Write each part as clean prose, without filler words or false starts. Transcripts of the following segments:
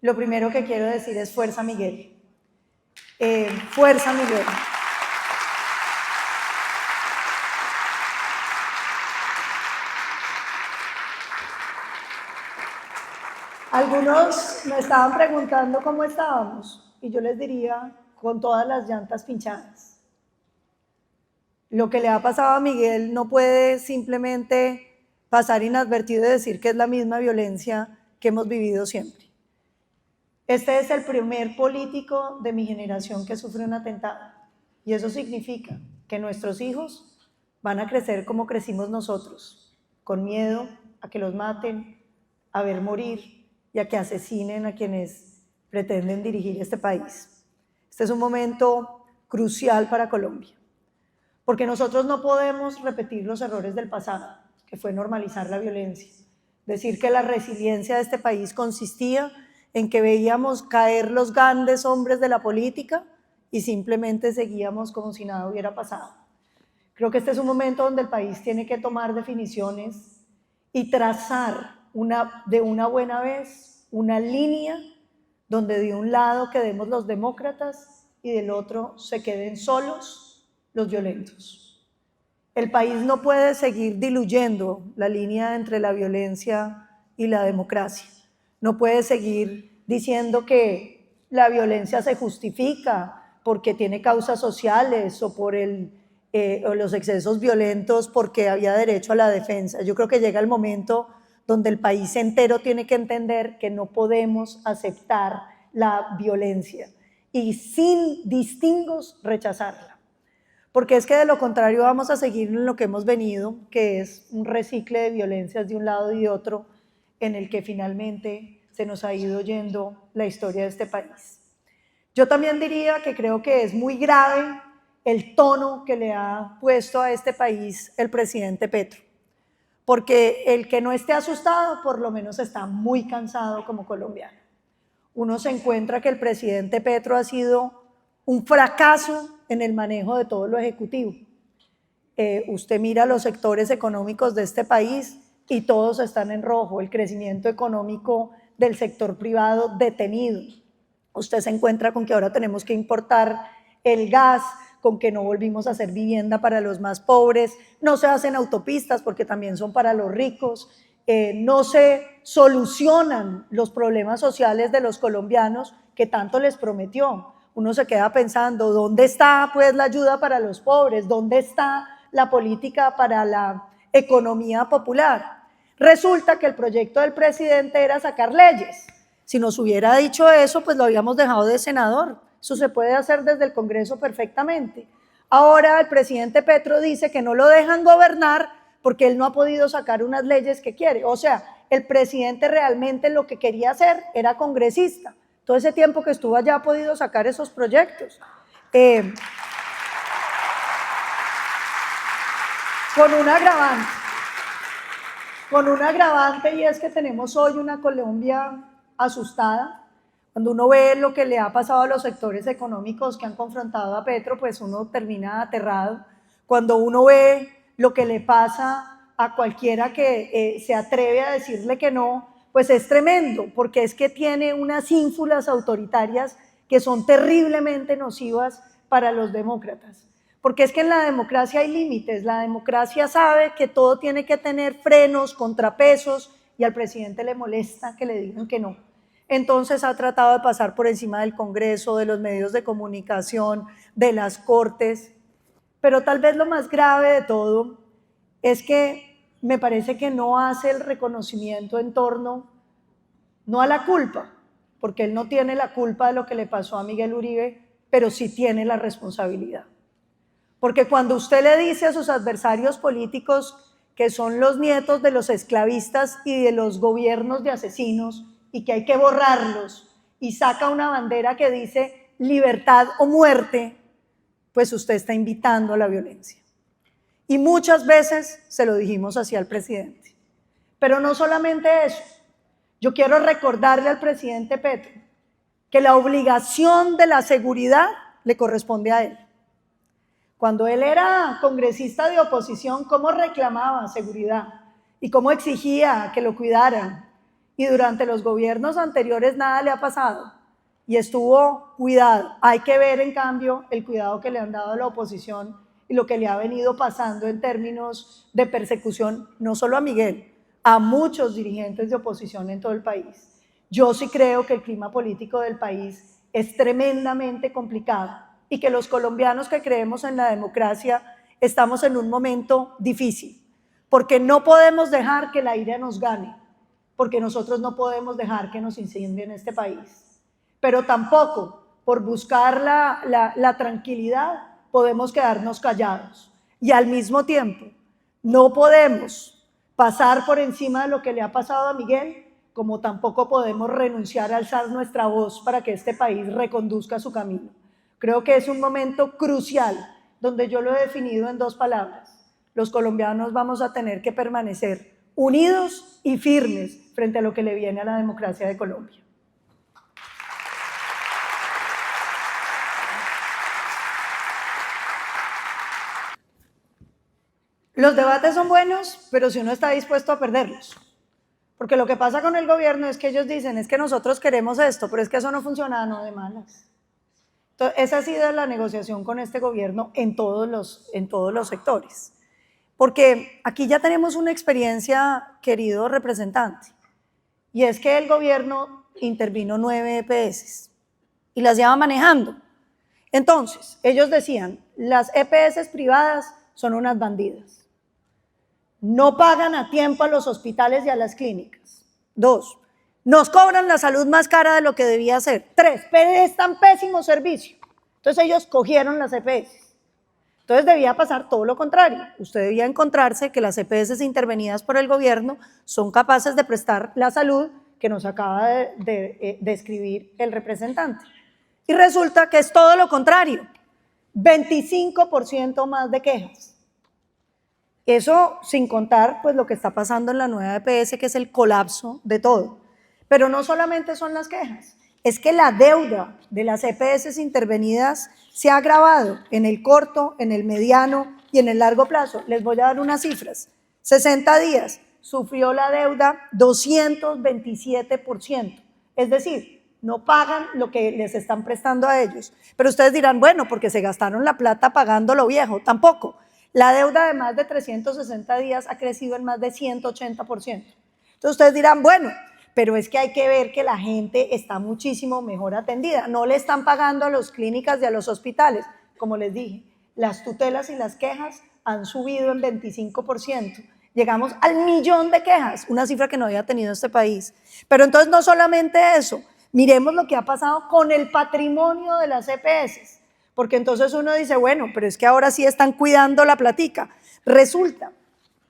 Lo primero que quiero decir es fuerza, Miguel. Fuerza, Miguel. Algunos me estaban preguntando cómo estábamos y yo les diría con todas las llantas pinchadas. Lo que le ha pasado a Miguel no puede simplemente pasar inadvertido y decir que es la misma violencia que hemos vivido siempre. Este es el primer político de mi generación que sufre un atentado y eso significa que nuestros hijos van a crecer como crecimos nosotros, con miedo a que los maten, a ver morir y a que asesinen a quienes pretenden dirigir este país. Este es un momento crucial para Colombia, porque nosotros no podemos repetir los errores del pasado, que fue normalizar la violencia, decir que la resiliencia de este país consistía en que veíamos caer los grandes hombres de la política y simplemente seguíamos como si nada hubiera pasado. Creo que este es un momento donde el país tiene que tomar definiciones y trazar de una buena vez una línea donde de un lado quedemos los demócratas y del otro se queden solos los violentos. El país no puede seguir diluyendo la línea entre la violencia y la democracia. No puede seguir diciendo que la violencia se justifica porque tiene causas sociales o por o los excesos violentos porque había derecho a la defensa. Yo creo que llega el momento donde el país entero tiene que entender que no podemos aceptar la violencia y sin distingos rechazarla. Porque es que de lo contrario vamos a seguir en lo que hemos venido, que es un recicle de violencias de un lado y de otro, en el que finalmente se nos ha ido yendo la historia de este país. Yo también diría que creo que es muy grave el tono que le ha puesto a este país el presidente Petro, porque el que no esté asustado por lo menos está muy cansado como colombiano. Uno se encuentra que el presidente Petro ha sido un fracaso en el manejo de todo lo ejecutivo. Usted mira los sectores económicos de este país y todos están en rojo, el crecimiento económico del sector privado detenido. Usted se encuentra con que ahora tenemos que importar el gas, con que no volvimos a hacer vivienda para los más pobres, no se hacen autopistas porque también son para los ricos, no se solucionan los problemas sociales de los colombianos que tanto les prometió. Uno se queda pensando, ¿dónde está pues la ayuda para los pobres? ¿Dónde está la política para la economía popular? Resulta que el proyecto del presidente era sacar leyes. Si nos hubiera dicho eso, pues lo habíamos dejado de senador. Eso se puede hacer desde el Congreso perfectamente. Ahora el presidente Petro dice que no lo dejan gobernar porque él no ha podido sacar unas leyes que quiere. O sea, el presidente realmente lo que quería hacer era congresista. Todo ese tiempo que estuvo allá ha podido sacar esos proyectos. Con un agravante y es que tenemos hoy una Colombia asustada. Cuando uno ve lo que le ha pasado a los sectores económicos que han confrontado a Petro, pues uno termina aterrado. Cuando uno ve lo que le pasa a cualquiera que se atreve a decirle que no, pues es tremendo, porque es que tiene unas ínfulas autoritarias que son terriblemente nocivas para los demócratas. Porque es que en la democracia hay límites, la democracia sabe que todo tiene que tener frenos, contrapesos, y al presidente le molesta que le digan que no. Entonces ha tratado de pasar por encima del Congreso, de los medios de comunicación, de las cortes, pero tal vez lo más grave de todo es que me parece que no hace el reconocimiento en torno, no a la culpa, porque él no tiene la culpa de lo que le pasó a Miguel Uribe, pero sí tiene la responsabilidad. Porque cuando usted le dice a sus adversarios políticos que son los nietos de los esclavistas y de los gobiernos de asesinos y que hay que borrarlos y saca una bandera que dice libertad o muerte, pues usted está invitando a la violencia. Y muchas veces se lo dijimos así al presidente. Pero no solamente eso, yo quiero recordarle al presidente Petro que la obligación de la seguridad le corresponde a él. Cuando él era congresista de oposición, ¿cómo reclamaba seguridad? Y cómo exigía que lo cuidaran. y durante los gobiernos anteriores nada le ha pasado y estuvo cuidado. Hay que ver en cambio el cuidado que le han dado a la oposición y lo que le ha venido pasando en términos de persecución, no solo a Miguel, a muchos dirigentes de oposición en todo el país. Yo sí creo que el clima político del país es tremendamente complicado y que los colombianos que creemos en la democracia estamos en un momento difícil, porque no podemos dejar que la ira nos gane, porque nosotros no podemos dejar que nos incendien este país, pero tampoco por buscar la tranquilidad podemos quedarnos callados y al mismo tiempo no podemos pasar por encima de lo que le ha pasado a Miguel, como tampoco podemos renunciar a alzar nuestra voz para que este país reconduzca su camino. Creo que es un momento crucial donde yo lo he definido en 2 palabras. Los colombianos vamos a tener que permanecer unidos y firmes frente a lo que le viene a la democracia de Colombia. Los debates son buenos, pero si uno está dispuesto a perderlos. Porque lo que pasa con el gobierno es que ellos dicen, es que nosotros queremos esto, pero es que eso no funciona, no de malas. Entonces, esa ha sido la negociación con este gobierno en todos los sectores. Porque aquí ya tenemos una experiencia, querido representante, y es que el gobierno intervino 9 EPS y las lleva manejando. Entonces, ellos decían, las EPS privadas son unas bandidas. No pagan a tiempo a los hospitales y a las clínicas. 2, nos cobran la salud más cara de lo que debía ser. 3, prestan pésimo servicio. Entonces ellos cogieron las EPS. Entonces debía pasar todo lo contrario. Usted debía encontrarse que las EPS intervenidas por el gobierno son capaces de prestar la salud que nos acaba de describir el representante. Y resulta que es todo lo contrario. 25% más de quejas. Eso sin contar pues lo que está pasando en la nueva EPS, que es el colapso de todo. Pero no solamente son las quejas, es que la deuda de las EPS intervenidas se ha agravado en el corto, en el mediano y en el largo plazo. Les voy a dar unas cifras. 60 días sufrió la deuda 227%, es decir, no pagan lo que les están prestando a ellos. Pero ustedes dirán, bueno, porque se gastaron la plata pagando lo viejo. Tampoco. La deuda de más de 360 días ha crecido en más de 180%. Entonces ustedes dirán, bueno, pero es que hay que ver que la gente está muchísimo mejor atendida. No le están pagando a las clínicas y a los hospitales. Como les dije, las tutelas y las quejas han subido en 25%. Llegamos al 1.000.000 de quejas, una cifra que no había tenido este país. Pero entonces no solamente eso, miremos lo que ha pasado con el patrimonio de las EPS. Porque entonces uno dice, bueno, pero es que ahora sí están cuidando la platica. Resulta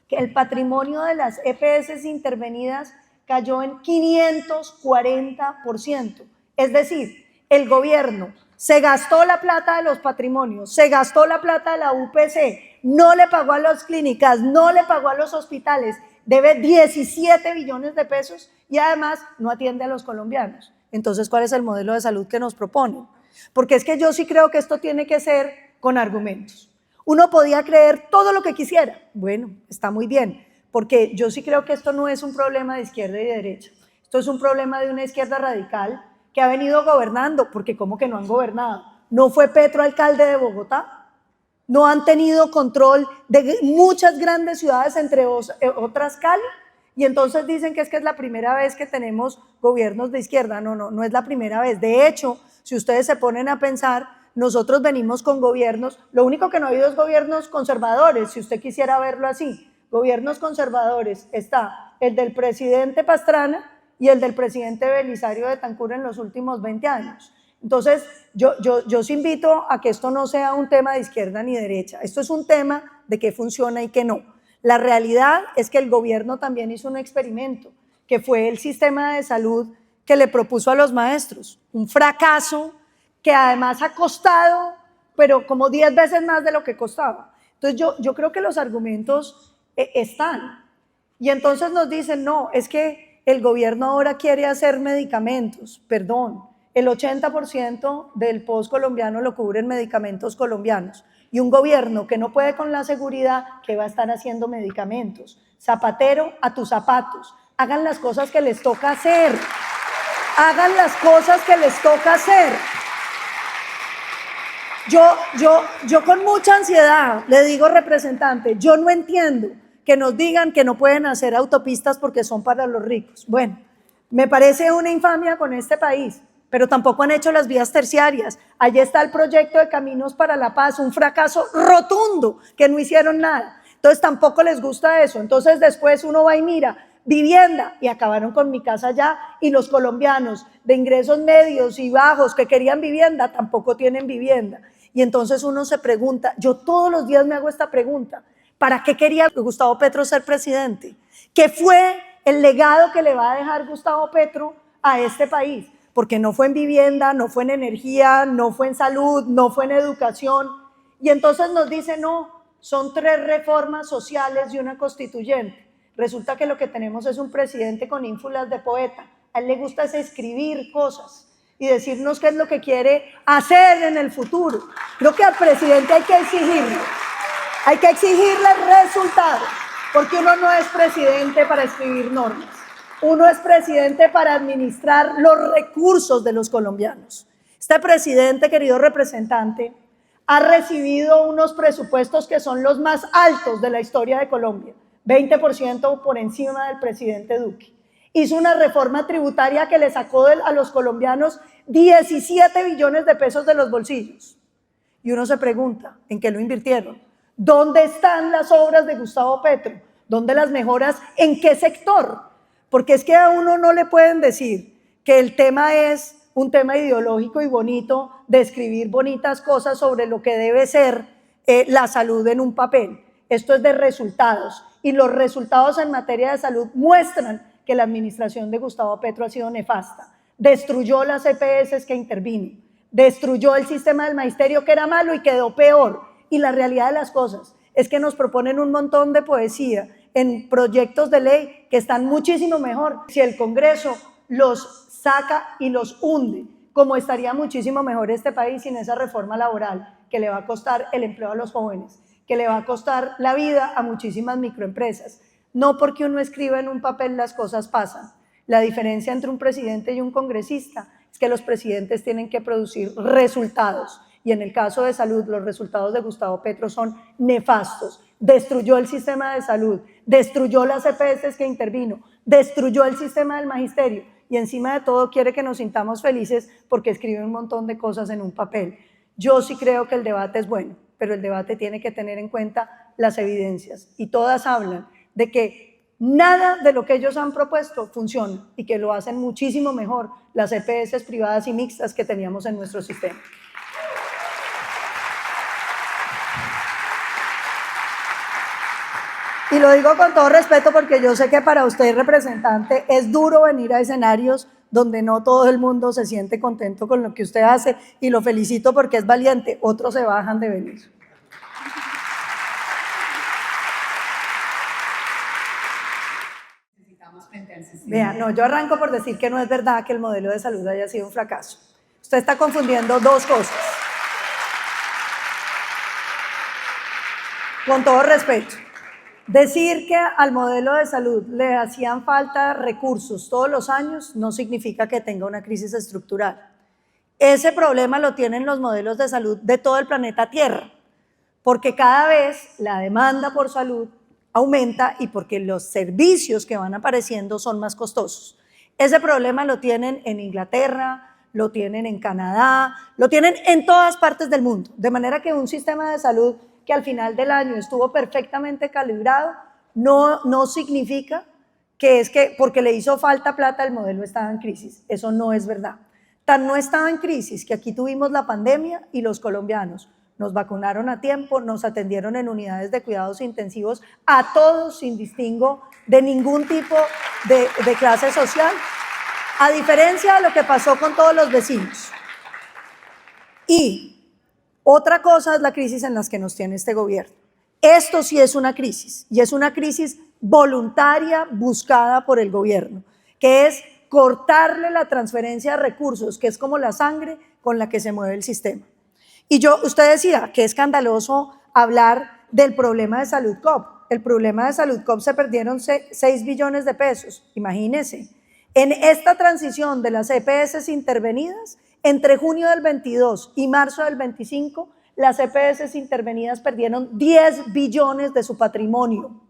que el patrimonio de las EPS intervenidas cayó en 540%. Es decir, el gobierno se gastó la plata de los patrimonios, se gastó la plata de la UPC, no le pagó a las clínicas, no le pagó a los hospitales, debe 17 billones de pesos y además no atiende a los colombianos. Entonces, ¿cuál es el modelo de salud que nos proponen? Porque es que yo sí creo que esto tiene que ser con argumentos. Uno podía creer todo lo que quisiera. Bueno, está muy bien, porque yo sí creo que esto no es un problema de izquierda y de derecha. Esto es un problema de una izquierda radical que ha venido gobernando, porque ¿cómo que no han gobernado? ¿No fue Petro alcalde de Bogotá? ¿No han tenido control de muchas grandes ciudades, entre otras Cali? Y entonces dicen que es la primera vez que tenemos gobiernos de izquierda. No es la primera vez. De hecho, si ustedes se ponen a pensar, nosotros venimos con gobiernos, lo único que no ha habido es gobiernos conservadores, si usted quisiera verlo así. Gobiernos conservadores está el del presidente Pastrana y el del presidente Belisario Betancur en los últimos 20 años. Entonces, yo os invito a que esto no sea un tema de izquierda ni derecha. Esto es un tema de qué funciona y qué no. La realidad es que el gobierno también hizo un experimento, que fue el sistema de salud que le propuso a los maestros. Un fracaso que además ha costado, pero como 10 veces más de lo que costaba. Entonces yo creo que los argumentos están. Y entonces nos dicen, no, es que el gobierno ahora quiere hacer medicamentos. Perdón, el 80% del POS colombiano lo cubren medicamentos colombianos. Y un gobierno que no puede con la seguridad, que va a estar haciendo medicamentos. Zapatero a tus zapatos. hagan las cosas que les toca hacer. Hagan las cosas que les toca hacer. Yo con mucha ansiedad le digo, representante, yo no entiendo que nos digan que no pueden hacer autopistas porque son para los ricos. Bueno, me parece una infamia con este país, pero tampoco han hecho las vías terciarias. Allí está el proyecto de Caminos para la Paz, un fracaso rotundo, que no hicieron nada. Entonces tampoco les gusta eso. Entonces después uno va y mira, vivienda, y acabaron con Mi Casa Ya, y los colombianos de ingresos medios y bajos que querían vivienda tampoco tienen vivienda. Y entonces uno se pregunta, yo todos los días me hago esta pregunta, ¿para qué quería Gustavo Petro ser presidente? ¿Qué fue el legado que le va a dejar Gustavo Petro a este país? Porque no fue en vivienda, no fue en energía, no fue en salud, no fue en educación. Y entonces nos dice, no, son 3 reformas sociales y una constituyente. Resulta que lo que tenemos es un presidente con ínfulas de poeta. A él le gusta es escribir cosas y decirnos qué es lo que quiere hacer en el futuro. Creo que al presidente hay que exigirle resultados, porque uno no es presidente para escribir normas. Uno es presidente para administrar los recursos de los colombianos. Este presidente, querido representante, ha recibido unos presupuestos que son los más altos de la historia de Colombia, 20% por encima del presidente Duque. Hizo una reforma tributaria que le sacó a los colombianos 17 billones de pesos de los bolsillos. Y uno se pregunta, ¿en qué lo invirtieron? ¿Dónde están las obras de Gustavo Petro? ¿Dónde las mejoras? ¿En qué sector? Porque es que a uno no le pueden decir que el tema es un tema ideológico y bonito, de escribir bonitas cosas sobre lo que debe ser la salud en un papel. Esto es de resultados, y los resultados en materia de salud muestran que la administración de Gustavo Petro ha sido nefasta. Destruyó las EPS que intervino, destruyó el sistema del magisterio, que era malo, y quedó peor. Y la realidad de las cosas es que nos proponen un montón de poesía en proyectos de ley que están muchísimo mejor. Si el Congreso los saca y los hunde, como estaría muchísimo mejor este país sin esa reforma laboral que le va a costar el empleo a los jóvenes, que le va a costar la vida a muchísimas microempresas. No porque uno escriba en un papel las cosas pasan. La diferencia entre un presidente y un congresista es que los presidentes tienen que producir resultados. Y en el caso de salud, los resultados de Gustavo Petro son nefastos. Destruyó el sistema de salud, destruyó las EPS que intervino, destruyó el sistema del magisterio, y encima de todo quiere que nos sintamos felices porque escribe un montón de cosas en un papel. Yo sí creo que el debate es bueno, pero el debate tiene que tener en cuenta las evidencias, y todas hablan de que nada de lo que ellos han propuesto funciona, y que lo hacen muchísimo mejor las EPS privadas y mixtas que teníamos en nuestro sistema. Y lo digo con todo respeto porque yo sé que para usted, representante, es duro venir a escenarios donde no todo el mundo se siente contento con lo que usted hace, y lo felicito porque es valiente. Otros se bajan de venir. Vea, no, yo arranco por decir que no es verdad que el modelo de salud haya sido un fracaso. Usted está confundiendo dos cosas. Con todo respeto. Decir que al modelo de salud le hacían falta recursos todos los años no significa que tenga una crisis estructural. Ese problema lo tienen los modelos de salud de todo el planeta Tierra, porque cada vez la demanda por salud aumenta y porque los servicios que van apareciendo son más costosos. Ese problema lo tienen en Inglaterra, lo tienen en Canadá, lo tienen en todas partes del mundo, de manera que un sistema de salud que al final del año estuvo perfectamente calibrado, no significa que es que porque le hizo falta plata el modelo estaba en crisis. Eso no es verdad. Tan no estaba en crisis que aquí tuvimos la pandemia y los colombianos nos vacunaron a tiempo, nos atendieron en unidades de cuidados intensivos a todos sin distingo de ningún tipo de clase social, a diferencia de lo que pasó con todos los vecinos. Y otra cosa es la crisis en la que nos tiene este gobierno. Esto sí es una crisis, y es una crisis voluntaria buscada por el gobierno, que es cortarle la transferencia de recursos, que es como la sangre con la que se mueve el sistema. Y usted decía que es escandaloso hablar del problema de Salud Cop. el problema de Saludcom se perdieron 6 billones de pesos, imagínense. En esta transición de las EPS intervenidas, entre junio del 22 y marzo del 25, las EPS intervenidas perdieron 10 billones de su patrimonio,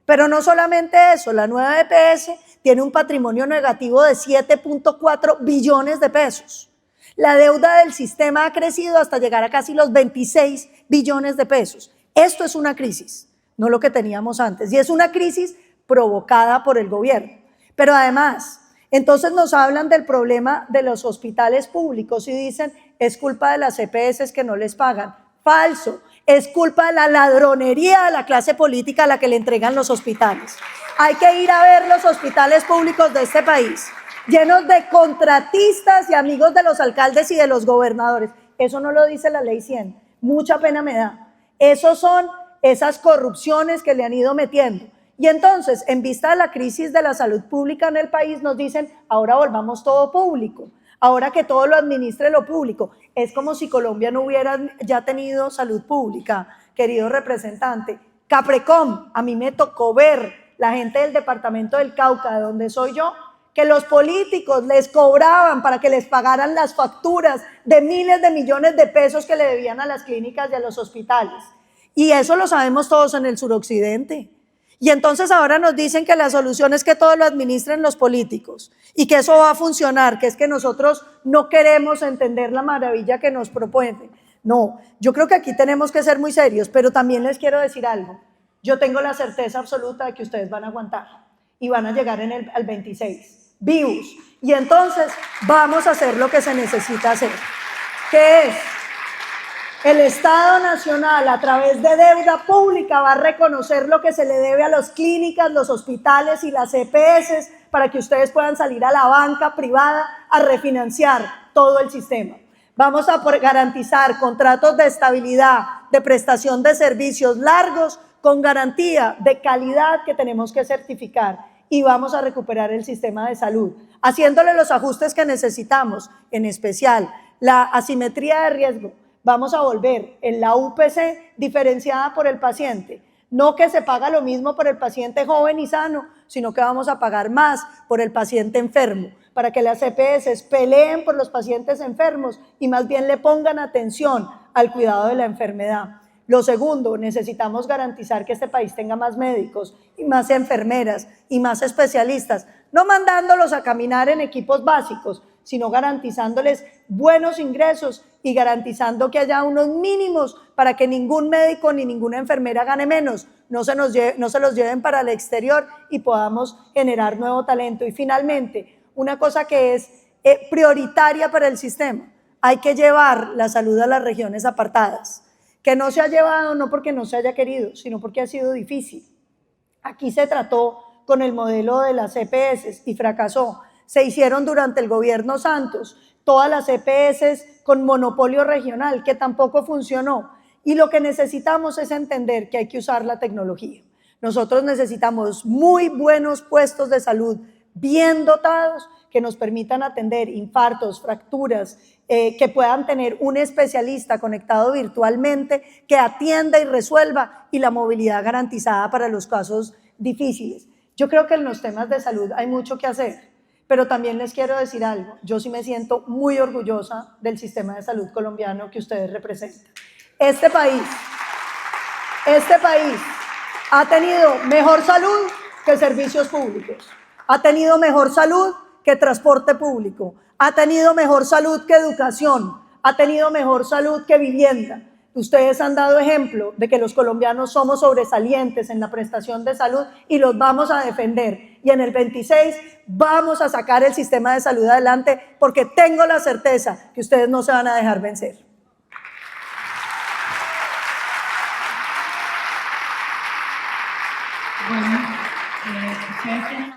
Pero no solamente eso, la nueva EPS tiene un patrimonio negativo de 7.4 billones de pesos. La deuda del sistema ha crecido hasta llegar a casi los 26 billones de pesos. Esto es una crisis, no lo que teníamos antes, y es una crisis provocada por el gobierno. Pero además, entonces nos hablan del problema de los hospitales públicos y dicen, es culpa de las EPS que no les pagan. Falso, es culpa de la ladronería de la clase política a la que le entregan los hospitales. Hay que ir a ver los hospitales públicos de este país, llenos de contratistas y amigos de los alcaldes y de los gobernadores. Eso no lo dice la ley 100, mucha pena me da. Esos son esas corrupciones que le han ido metiendo. Y entonces, en vista de la crisis de la salud pública en el país, nos dicen, ahora volvamos todo público, ahora que todo lo administre lo público. Es como si Colombia no hubiera ya tenido salud pública, querido representante. Caprecom, a mí me tocó ver la gente del departamento del Cauca, de donde soy yo, que los políticos les cobraban para que les pagaran las facturas de miles de millones de pesos que le debían a las clínicas y a los hospitales. Y eso lo sabemos todos en el suroccidente. Y entonces ahora nos dicen que la solución es que todo lo administren los políticos y que eso va a funcionar, que es que nosotros no queremos entender la maravilla que nos proponen. No, yo creo que aquí tenemos que ser muy serios, pero también les quiero decir algo. Yo tengo la certeza absoluta de que ustedes van a aguantar y van a llegar al 26, vivos. Y entonces vamos a hacer lo que se necesita hacer, que es el Estado Nacional, a través de deuda pública, va a reconocer lo que se le debe a las clínicas, los hospitales y las EPS para que ustedes puedan salir a la banca privada a refinanciar todo el sistema. Vamos a garantizar contratos de estabilidad, de prestación de servicios largos, con garantía de calidad que tenemos que certificar, y vamos a recuperar el sistema de salud, haciéndole los ajustes que necesitamos, en especial la asimetría de riesgo. Vamos a volver en la UPC diferenciada por el paciente, no que se paga lo mismo por el paciente joven y sano, sino que vamos a pagar más por el paciente enfermo, para que las EPS peleen por los pacientes enfermos y más bien le pongan atención al cuidado de la enfermedad. Lo segundo, necesitamos garantizar que este país tenga más médicos y más enfermeras y más especialistas, no mandándolos a caminar en equipos básicos, sino garantizándoles buenos ingresos y garantizando que haya unos mínimos para que ningún médico ni ninguna enfermera gane menos, no se los lleven para el exterior y podamos generar nuevo talento. Y finalmente, una cosa que es prioritaria para el sistema, hay que llevar la salud a las regiones apartadas, que no se ha llevado no porque no se haya querido, sino porque ha sido difícil. Aquí se trató con el modelo de las EPS y fracasó. Se hicieron durante el gobierno Santos todas las EPS con monopolio regional, que tampoco funcionó. Y lo que necesitamos es entender que hay que usar la tecnología. Nosotros necesitamos muy buenos puestos de salud, bien dotados, que nos permitan atender infartos, fracturas, que puedan tener un especialista conectado virtualmente, que atienda y resuelva, y la movilidad garantizada para los casos difíciles. Yo creo que en los temas de salud hay mucho que hacer, pero también les quiero decir algo. Yo sí me siento muy orgullosa del sistema de salud colombiano que ustedes representan. Este país ha tenido mejor salud que servicios públicos, ha tenido mejor salud que transporte público, ha tenido mejor salud que educación, ha tenido mejor salud que vivienda. Ustedes han dado ejemplo de que los colombianos somos sobresalientes en la prestación de salud y los vamos a defender. Y en el 26 vamos a sacar el sistema de salud adelante, porque tengo la certeza que ustedes no se van a dejar vencer. Bueno, ustedes tienen